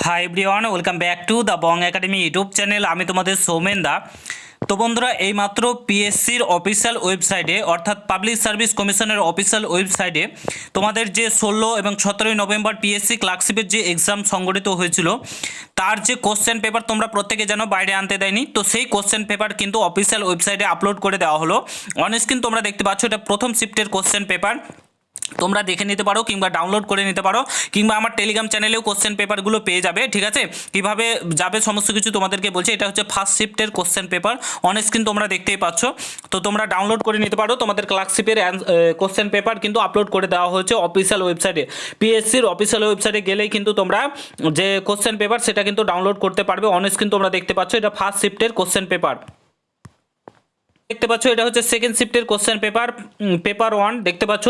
Hi everyone, welcome back to the Bong academy YouTube channel. আমি তোমাদের সৌমেন দা। তো বন্ধুরা, এইমাত্র পিএসসির অফিসিয়াল ওয়েবসাইটে অর্থাৎ পাবলিক সার্ভিস কমিশনের অফিসিয়াল ওয়েবসাইটে তোমাদের যে 16 এবং 17 নভেম্বর পিএসসি ক্লার্কশিপের যে এক্সাম সংগঠিত হয়েছিল তার যে কোশ্চেন পেপার তোমরা প্রত্যেকে জানো বাইরে আনতে দেয়নি, তো সেই কোশ্চেন পেপার কিন্তু অফিসিয়াল ওয়েবসাইটে আপলোড করে দেওয়া হলো। অন স্ক্রিন তোমরা দেখতে পাচ্ছ, এটা প্রথম শিফটের কোশ্চেন পেপার। তোমরা দেখে নিতে পারো কিংবা ডাউনলোড করে নিতে পারো, কিংবা আমার টেলিগ্রাম চ্যানেলেও কোশ্চেন পেপারগুলো পেয়ে যাবে। ঠিক আছে, কীভাবে যাবে সমস্ত কিছু তোমাদেরকে বলছি। এটা হচ্ছে ফার্স্ট শিফটের কোশ্চেন পেপার, অন স্ক্রিন তোমরা দেখতেই পাচ্ছ। তো তোমরা ডাউনলোড করে নিতে পারো। তোমাদের ক্লার্কশিপের কোশ্চেন পেপার কিন্তু আপলোড করে দেওয়া হয়েছে অফিসিয়াল ওয়েবসাইটে। পিএসসির অফিসিয়াল ওয়েবসাইটে গেলেই কিন্তু তোমরা যে কোশ্চেন পেপার সেটা কিন্তু ডাউনলোড করতে পারবে। অন স্ক্রিন তোমরা দেখতে পাচ্ছ, এটা ফার্স্ট শিফটের কোশ্চেন পেপার দেখতে পাচ্ছ। এটা হচ্ছে সেকেন্ড শিফটের কোশ্চেন পেপার, পেপার 1 দেখতে পাচ্ছ।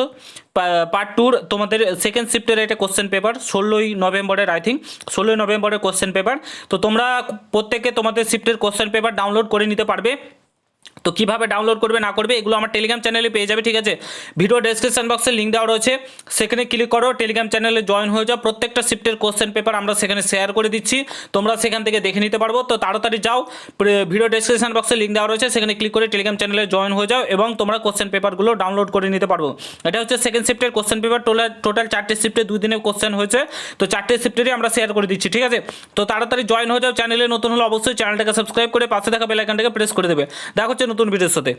পার্ট 2 তোমাদের সেকেন্ড শিফটের এটা কোশ্চেন পেপার 16ই নভেম্বরের, আই থিঙ্ক 16ই নভেম্বরের কোশ্চেন পেপার। তো তোমরা প্রত্যেকে তোমাদের শিফটের কোশ্চেন পেপার ডাউনলোড করে নিতে পারবে। তো কীভাবে ডাউনলোড করবে না করবে এগুলো আমার টেলিগ্রাম চ্যানেলে পেয়ে যাবে। ঠিক আছে, ভিডিও ডেসক্রিপশন বক্সে লিঙ্ক দেওয়া রয়েছে, সেখানে ক্লিক করো, টেলিগ্রাম চ্যানেলে জয়েন হয়ে যাও। প্রত্যেকটা শিফটের কোশ্চেন পেপার আমরা সেখানে শেয়ার করে দিচ্ছি, তোমরা সেখান থেকে দেখে নিতে পারবো। তো তাড়াতাড়ি যাও, ভিডিও ডেসক্রিপশন বক্সে লিঙ্ক দেওয়া রয়েছে, সেখানে ক্লিক করে টেলিগ্রাম চ্যানেলে জয়েন হয়ে যাও এবং তোমরা কোশ্চেন পেপারগুলো ডাউনলোড করে নিতে পারবো। এটা হচ্ছে সেকেন্ড শিফটের কোশ্চেন পেপার। টোটাল 4টে শিফটে 2 দিনে কোশ্চেন হয়েছে, তো 4টে শিফটেরই আমরা শেয়ার করে দিচ্ছি। ঠিক আছে, তো তাড়াতাড়ি জয়েন হয়ে যাও। চ্যানেলে নতুন হলে অবশ্যই চ্যানেলটাকে সাবস্ক্রাইব করে পাশে থাকা বেল আইকনটাকে প্রেস করে দেবে। দেখা হচ্ছে নতুন ভিডিওর সাথে।